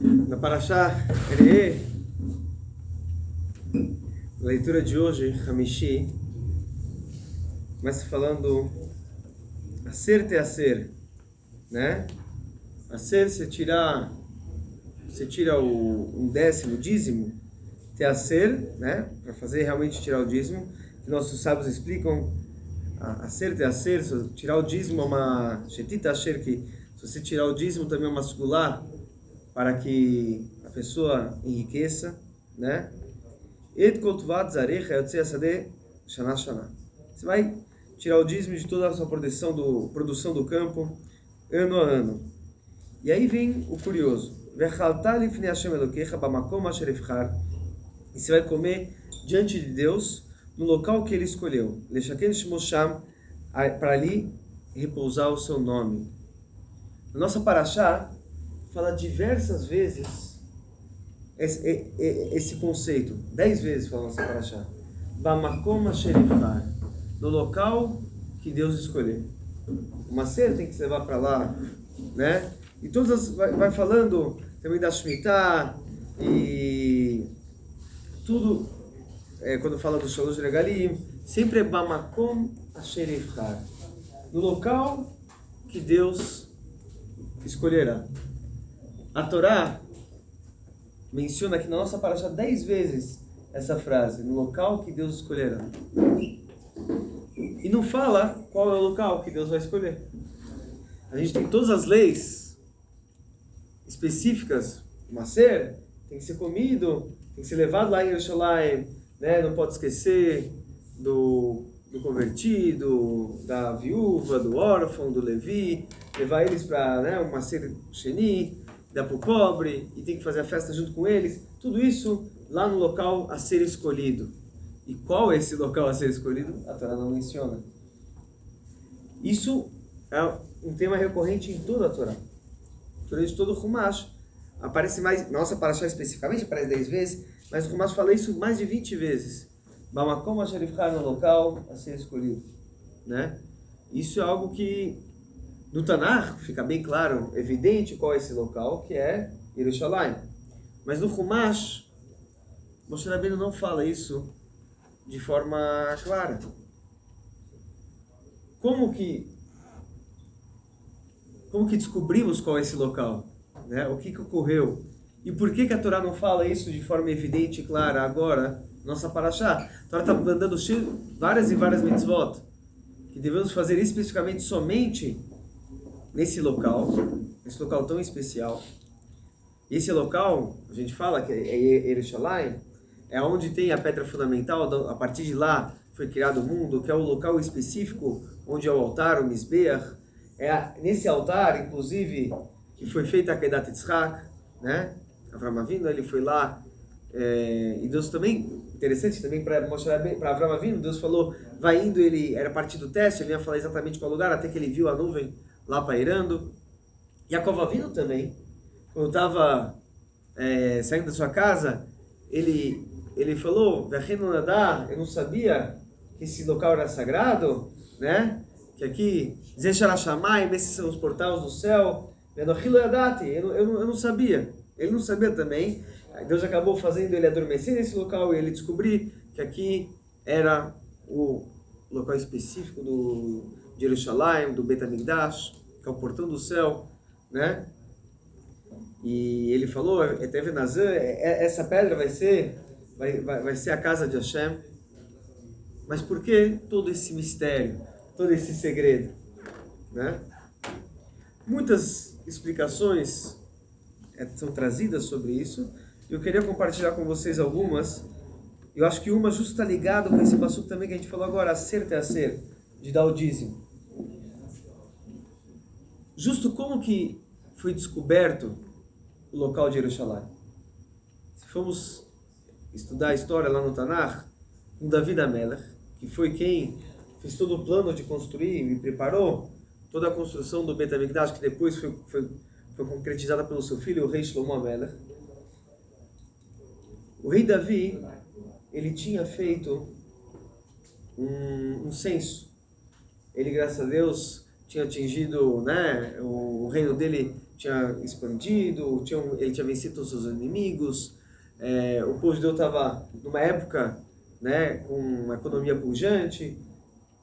Na Parashá Re'eh, a leitura de hoje, Hamishi, começa falando Aser te Aser, né? Aser, você tira um décimo, dízimo, te Aser, né? Para fazer realmente tirar o dízimo, que nossos sábios explicam, Aser te Aser, tirar o dízimo é uma Shetita Asher, que se você tirar o dízimo também é uma sugulah, para que a pessoa enriqueça, né? Você vai tirar o dízimo de toda a sua produção do campo, ano a ano. E aí vem o curioso. E você vai comer diante de Deus, no local que Ele escolheu. Para ali repousar o seu nome. Na nossa Parashá, fala diversas vezes esse conceito. 10 vezes fala nossa Parashá. Bamakom asherifar, no local que Deus escolher. Uma cena tem que se levar para lá, né? E todas vai falando também da Shemitah e tudo, quando fala do Shalosh Regalim, sempre é Bamakom asherifar, no local que Deus escolherá. A Torá menciona aqui na nossa Parashá 10 vezes essa frase, no local que Deus escolherá. E não fala qual é o local que Deus vai escolher. A gente tem todas as leis específicas. O macer tem que ser comido, tem que ser levado lá em Yerushalayim, né? Não pode esquecer do convertido, da viúva, do órfão, do Levi, levar eles para, né, o macer Sheni, dar para o pobre, e tem que fazer a festa junto com eles. Tudo isso lá no local a ser escolhido. E qual é esse local a ser escolhido? A Torá não menciona. Isso é um tema recorrente em toda a Torá. Durante todo o Humash. Aparece mais, nossa Parashá especificamente aparece 10 vezes, mas o Humash fala isso mais de 20 vezes. Bamakom asherifchar, no local a ser escolhido, né? Isso é algo que no Tanakh fica bem claro, evidente qual é esse local, que é Yerushalayim. Mas no Humash, Moshe Rabbeinu não fala isso de forma clara. Como que descobrimos qual é esse local, né? O que ocorreu? E por que a Torá não fala isso de forma evidente e clara agora, nossa Parashá? A Torá está mandando várias e várias mitzvot que devemos fazer especificamente somente nesse local tão especial. E esse local, a gente fala que é Yerushalayim, é onde tem a pedra fundamental, a partir de lá foi criado o mundo, que é o local específico onde é o altar, o Mizbeach. Nesse altar, inclusive, que foi feita a Kedat Yitzhak, né? Avram Avinu, ele foi lá, e Deus também, interessante também para mostrar para Avram Avinu, Deus falou, vai indo, ele era parte do teste, ele ia falar exatamente qual lugar, até que ele viu a nuvem lá pairando. Yaakov Avinu também, quando estava saindo da sua casa, ele falou, eu não sabia que esse local era sagrado, né? Que aqui, esses são os portais do céu, eu não sabia. Ele não sabia também. Deus acabou fazendo ele adormecer nesse local e ele descobrir que aqui era o local específico de Jerusalém, do Bet HaMikdash, que é o portão do céu, né? E ele falou, essa pedra vai ser a casa de Hashem. Mas por que todo esse mistério, todo esse segredo, né? Muitas explicações são trazidas sobre isso. Eu queria compartilhar com vocês algumas. Eu acho que uma justo está ligada com esse passuco também que a gente falou agora, aser te aser, de dar o dízimo. Justo como que foi descoberto o local de Jerusalém? Se formos estudar a história lá no Tanakh, com David HaMelech, que foi quem fez todo o plano de construir e preparou toda a construção do Bet HaMikdash, que depois foi concretizada pelo seu filho, o rei Shlomo HaMelech. O rei Davi, ele tinha feito um censo. Ele, graças a Deus, tinha atingido, né, o reino dele tinha expandido, ele tinha vencido todos os seus inimigos, o povo judeu estava numa época, né, com uma economia pujante,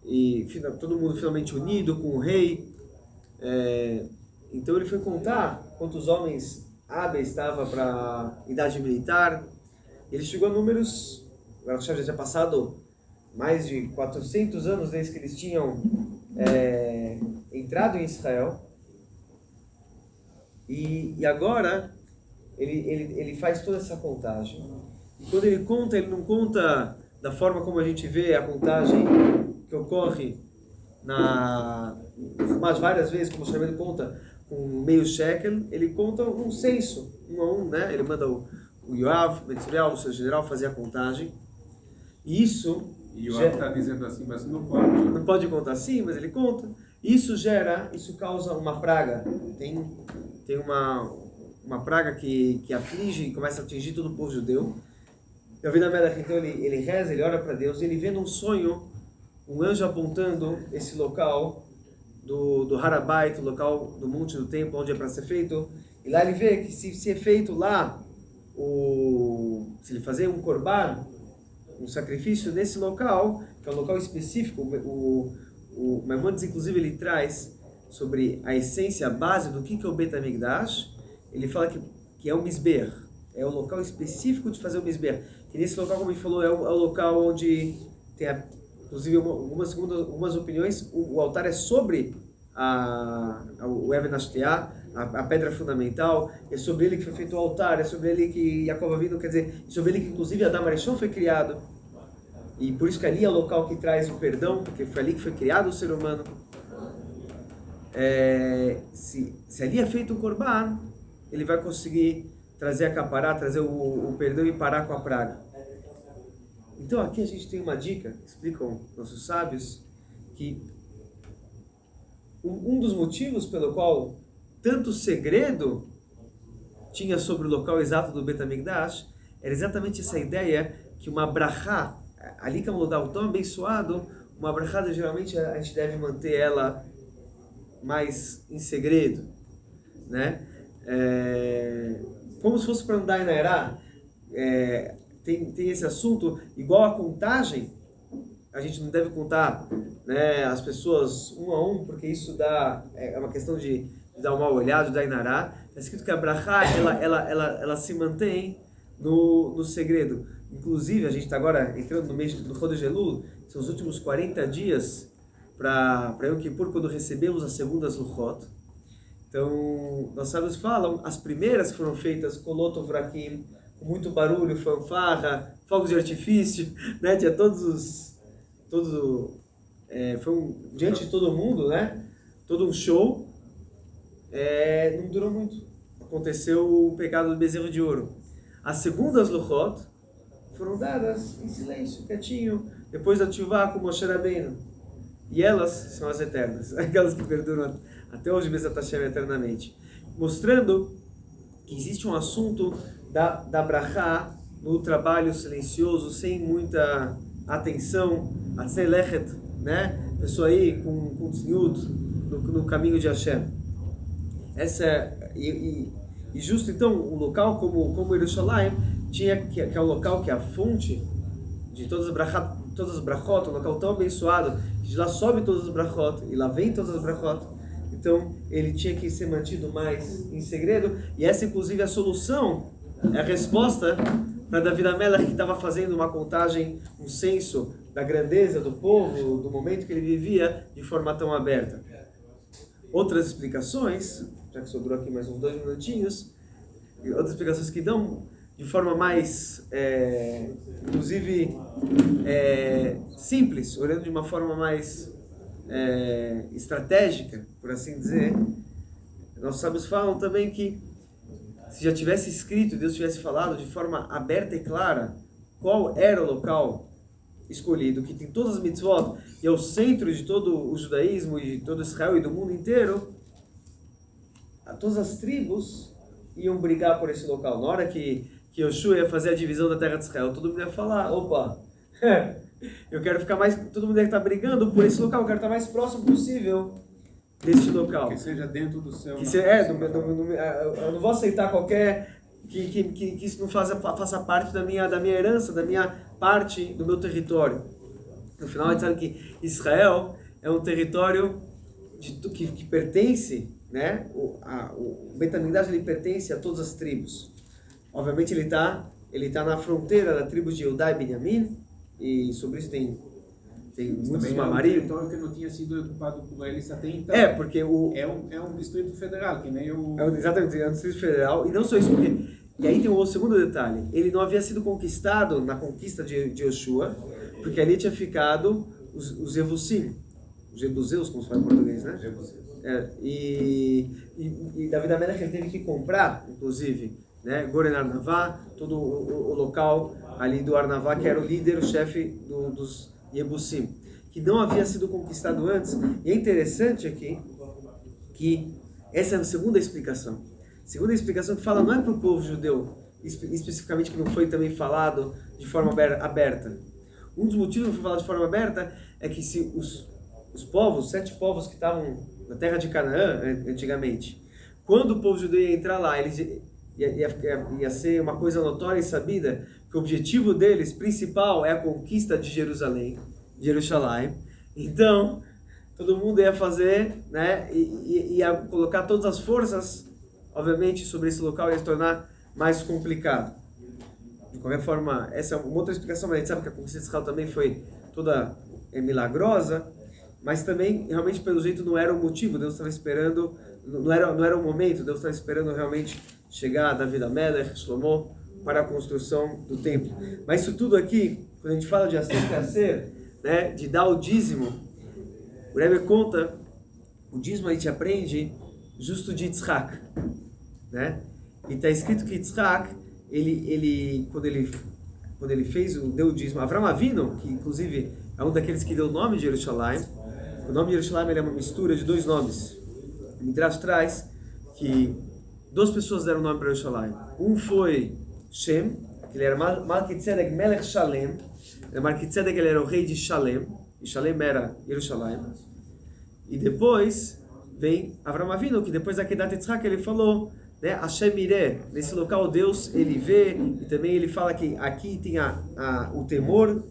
e todo mundo finalmente unido com o rei. Então ele foi contar quantos homens hábeis estavam para a idade militar. Ele chegou a números, já tinha passado mais de 400 anos desde que eles tinham entrado em Israel. E agora ele faz toda essa contagem. E quando ele conta, ele não conta da forma como a gente vê a contagem que ocorre mas várias vezes, como o Shlomo conta, com meio shekel. Ele conta um censo, um a um, né? Ele manda o Yoav, o seu general, fazer a contagem. E isso... E o Yoav está dizendo assim, mas não pode. Não pode contar assim, mas ele conta. Isso causa uma praga. Tem uma praga que aflige e começa a atingir todo o povo judeu. Davi Amelech, então ele reza, ele ora para Deus, e ele vê num sonho um anjo apontando esse local do Harabait, o local do monte do templo, onde é para ser feito. E lá ele vê que se é feito lá, se ele fazer um korban, um sacrifício nesse local, que é um local específico, o Maimonides, inclusive, ele traz sobre a essência, a base do que é o Bet HaMikdash. Ele fala que é o Mizber, é o local específico de fazer o Mizber. Que nesse local, como ele falou, é o local onde tem, inclusive, algumas opiniões, o altar é sobre o Even Hashtiah, a pedra fundamental, é sobre ele que foi feito o altar, é sobre ele que Yaakov Avinu, quer dizer, é sobre ele que, inclusive, Adam Arishon foi criado. E por isso que ali é o local que traz o perdão, porque foi ali que foi criado o ser humano. Se ali é feito o Korban, ele vai conseguir trazer a capará, trazer o perdão e parar com a praga. Então aqui a gente tem uma dica, explicam nossos sábios, que um dos motivos pelo qual tanto segredo tinha sobre o local exato do Bet HaMikdash era exatamente essa ideia que uma brachá, ali que é um lugar tão abençoado, uma brachá geralmente a gente deve manter ela mais em segredo, né? Como se fosse para andar em Nairá, tem esse assunto, igual a contagem, a gente não deve contar, né, as pessoas um a um, porque isso é uma questão de dar uma olhada, de dar Inará. Está escrito que a brachá, ela se mantém no segredo. Inclusive, a gente está agora entrando no mês do Chodesh Elul, são os últimos 40 dias para Yom Kippur, quando recebemos as segundas Luchot. Então, nós sábios falam, as primeiras que foram feitas, Kolot Ovrakim, com muito barulho, fanfarra, fogos de artifício, né? Tinha diante de todo mundo, né? Todo um show. Não durou muito. Aconteceu o pecado do bezerro de ouro. As segundas Luchot foram dadas em silêncio, quietinho, depois da Teshuvá com Moshe Rabbeinu. E elas são as eternas, aquelas que perduram até hoje, Bezat Hashem, eternamente. Mostrando que existe um assunto da brachá no trabalho silencioso, sem muita atenção, atzelechet, né? Pessoa aí com tzniut no caminho de Hashem. E justo então, um local como Yerushalayim, que é um local que é a fonte de todas as brachot, um local tão abençoado, que de lá sobe todas as brachot, e lá vem todas as brachot. Então, ele tinha que ser mantido mais em segredo, e essa, inclusive, é a solução, é a resposta para Davi Amelech, que estava fazendo uma contagem, um censo da grandeza do povo, do momento que ele vivia, de forma tão aberta. Outras explicações, já que sobrou aqui mais uns 2 minutinhos, outras explicações que dão de forma mais, inclusive, simples, olhando de uma forma mais estratégica, por assim dizer. Nossos sábios falam também que se já tivesse escrito, Deus tivesse falado de forma aberta e clara qual era o local escolhido, que tem todas as mitzvot e é o centro de todo o judaísmo e de todo Israel e do mundo inteiro, todas as tribos iam brigar por esse local. Na hora que Yoshua ia fazer a divisão da terra de Israel, todo mundo ia falar, opa, eu quero ficar mais, todo mundo ia estar brigando por esse local, eu quero estar mais próximo possível deste local. Que seja dentro do seu... Eu não vou aceitar qualquer... Que isso não faça parte da minha herança, da minha parte do meu território. No final, a gente sabe que Israel é um território que pertence, né? O Beit HaMikdash, ele pertence a todas as tribos. Obviamente ele tá na fronteira da tribo de Eudá e Benjamim, e sobre isso tem muitos mamarim. É um território que não tinha sido ocupado por eles até então. Porque é um distrito federal, que nem o... Exatamente, é um distrito federal, e não só isso, porque... E aí tem o segundo detalhe, ele não havia sido conquistado na conquista de Yoshua, porque ali tinha ficado os Jebusim, os Jebuseus, como se fala em português, né? E David HaMelech ele teve que comprar, inclusive, né, Goren Arnavá, todo o local ali do Arnavá, que era o líder, o chefe dos Jebusim, que não havia sido conquistado antes. E é interessante aqui que essa é a segunda explicação. Segunda explicação que fala não é para o povo judeu, especificamente, que não foi também falado de forma aberta. Um dos motivos que não foi falado de forma aberta é que se os povos, 7 povos que estavam na terra de Canaã antigamente, quando o povo judeu ia entrar lá, ia ser uma coisa notória e sabida que o objetivo deles principal é a conquista de Jerusalém, de Jerusalém. Então, todo mundo ia fazer, né, ia colocar todas as forças, obviamente, sobre esse local, ia se tornar mais complicado. De qualquer forma, essa é uma outra explicação, mas a gente sabe que a conquista de Israel também foi toda milagrosa, mas também, realmente, pelo jeito, não era o motivo. Deus estava esperando, não era o momento, Deus estava esperando realmente chegar a David HaMelech, Shlomo, para a construção do templo. Mas isso tudo aqui, quando a gente fala de Aser, né, de dar o dízimo, o Rebbe conta, o dízimo a gente aprende justo de Yitzhak, né? E está escrito que Yitzhak, quando ele deu o dízimo, Avram Avinu, que inclusive é um daqueles que deu o nome de Jerusalém. O nome de Jerusalém ele é uma mistura de 2 nomes. O Midrash traz que 2 pessoas deram o nome para Jerusalém. Um foi Shem, que ele era Malkitzedek Melech Shalem. Malkitzedek ele era o rei de Shalem, e Shalem era Jerusalém. E depois vem Avram Avinu, que depois da Kedat Yitzhak ele falou, né, Hashem Ireh, nesse local Deus ele vê, e também ele fala que aqui tem o temor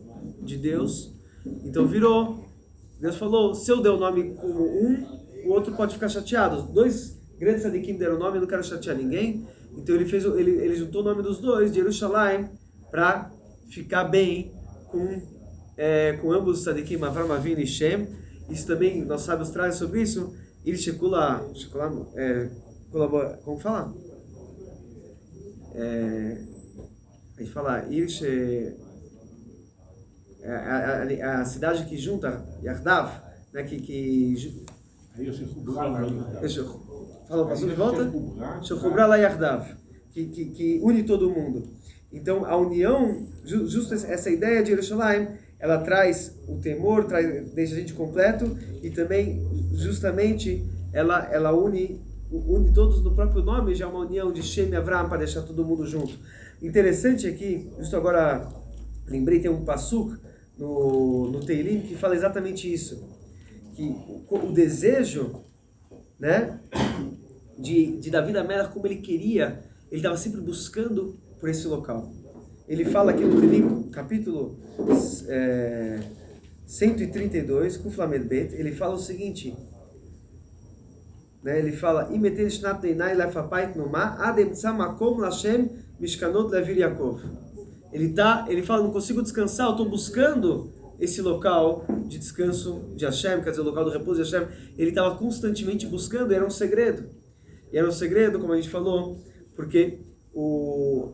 de Deus. Então Deus falou, se eu der o nome como o outro pode ficar chateado. Os 2 grandes tzadikim deram o nome, eu não quero chatear ninguém. Então ele juntou o nome dos 2, de Jerusalém, para ficar bem com ambos os tzadikim, Avram Avinu e Shem. Isso também, nós sábios trazem sobre isso. Ele colabora, como fala? A gente fala, a cidade que junta, Yardav, né, fala, passou de volta? Shechubra la Yardav, que une todo mundo. Então, a união, justo essa ideia de Jerusalém, ela traz o temor, deixa a gente completo, e também, justamente, ela une todos no próprio nome, já uma união de Shem e Avram para deixar todo mundo junto. Interessante aqui, justo agora, lembrei, tem um pasuk no Teilim que fala exatamente isso, que o desejo, né, de David HaMelech, como ele queria, ele estava sempre buscando por esse local. Ele fala aqui no Teilim, capítulo 132, Kuf Lamed Bet, ele fala o seguinte, né, ele fala, ele fala, não consigo descansar, eu estou buscando esse local de descanso de Hashem, quer dizer, o local do repouso de Hashem. Ele estava constantemente buscando, era um segredo. E era um segredo, como a gente falou, porque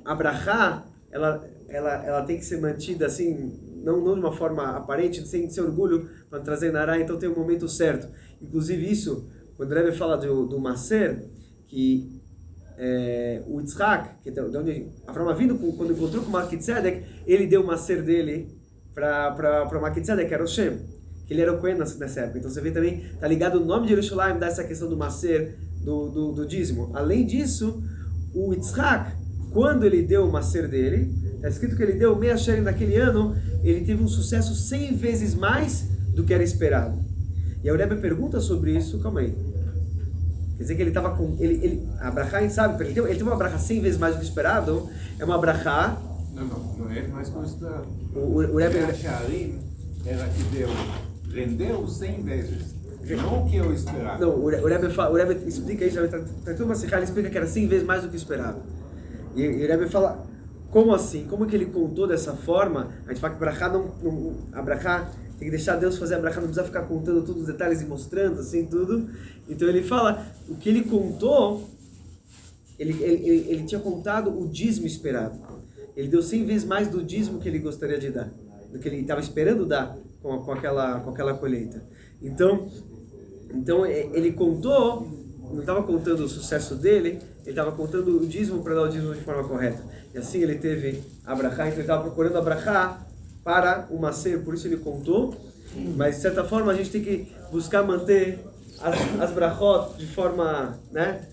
a brachá, ela tem que ser mantida assim, não de uma forma aparente, sem orgulho, para trazer nará, então tem um momento certo. Inclusive isso, quando o Rebbe fala do Maser, que o Yitzhak, que de onde Avram Avinu, quando encontrou com Malkitzedek, ele deu o Maser dele para Malkitzedek, que era o Shem, que ele era o Cohen nessa época. Então você vê também, está ligado o nome de Jerusalém, dá essa questão do Maser, do dízimo. Além disso, o Yitzhak, quando ele deu o Maser dele, está escrito que ele deu o Mea Sherim naquele ano, ele teve um sucesso 100 vezes mais do que era esperado. E a Rebbe pergunta sobre isso, calma aí. Quer dizer que ele estava com... a brachá, a gente sabe, ele teve uma brachá 100 vezes mais do que esperado, é uma brachá... Não é mais que o esperado. O Rebbe... A Sharim era que rendeu 100 vezes, não o que eu esperava. Não, o Rebbe explica isso, está tudo uma sikha, ele explica que era 100 vezes mais do que esperado. E o Rebbe fala, como assim? Como que ele contou dessa forma? A gente fala que brachá a brachá tem que deixar Deus fazer a brachá, não precisa ficar contando todos os detalhes e mostrando, assim, tudo. Então ele fala, o que ele contou, ele tinha contado o dízimo esperado. Ele deu 100 vezes mais do dízimo que ele gostaria de dar, do que ele estava esperando dar com aquela colheita. Então ele contou, não estava contando o sucesso dele, ele estava contando o dízimo para dar o dízimo de forma correta. E assim ele teve a brachá, então ele estava procurando a brachá para o macer, por isso ele contou. Mas de certa forma a gente tem que buscar manter as brachot de forma, né,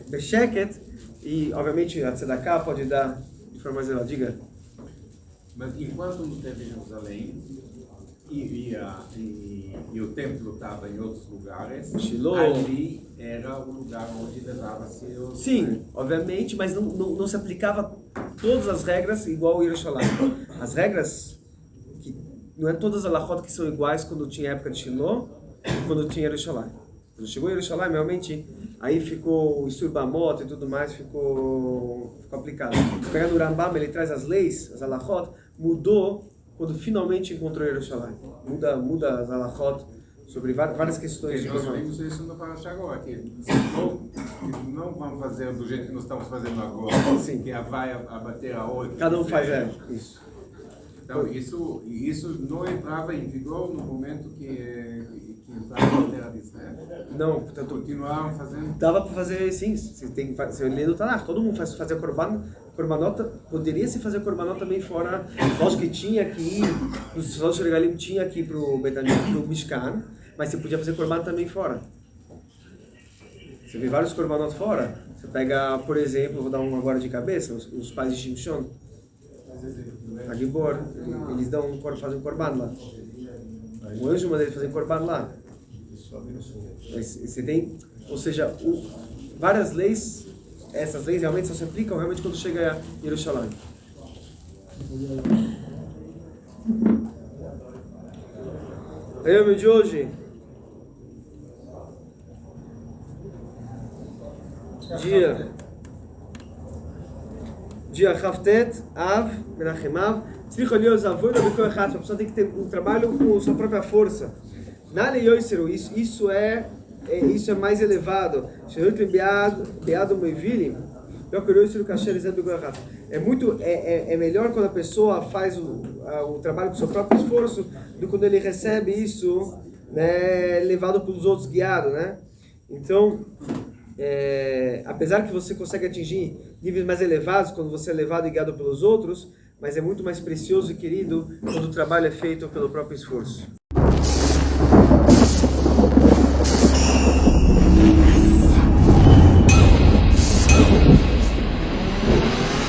besheket, e obviamente a tzedakah pode dar de forma mais elevada. Diga. Mas enquanto não teve Jerusalém e o templo estava em outros lugares, Shiloh. ali era o lugar onde levava-se os... Sim, obviamente, mas não se aplicava todas as regras igual o Yerushalayim. As regras, que não é todas as halachot que são iguais quando tinha a época de Shiloh e quando tinha Yerushalayim. Quando chegou Yerushalayim, realmente, aí ficou o Isur Bamot e tudo mais, ficou aplicado. Pegando o Rambam, ele traz as leis, as halachot, mudou quando finalmente encontrou Yerushalayim. Muda as halachot sobre várias questões de nós vimos isso no Parashá agora, que não vamos fazer do jeito que nós estamos fazendo agora, Sim. que vai abater a outra. Cada um faz isso. Então, isso não entrava em vigor no momento que entrava na terra de Israel. Não, portanto, Continuaram fazendo. dava para fazer, sim, você lê no Tanakh, todo mundo fazia korbanot, poderia se fazer korbanot também fora, lógico que tinha que ir, nos Shalosh Regalim tinha que ir para o Mishkan, mas você podia fazer korban também fora. Você vê vários korbanot fora, você pega, por exemplo, vou dar um agora de cabeça, os pais de Shimshon, a Gibor, eles fazem um korban lá. O anjo manda eles fazer korban lá. Você tem, ou seja, várias leis, essas leis realmente só se aplicam realmente quando chega a Yerushalayim. Lembra de hoje? Dia Chavtet, Av, Menachem Av. A pessoa tem que ter um trabalho com sua própria força. Isso é mais elevado. É melhor quando a pessoa faz o trabalho com seu próprio esforço do que quando ele recebe isso, né, levado pelos outros, guiado, né? Então, apesar que você consegue atingir níveis mais elevados quando você é levado e guiado pelos outros, mas é muito mais precioso e querido quando o trabalho é feito pelo próprio esforço.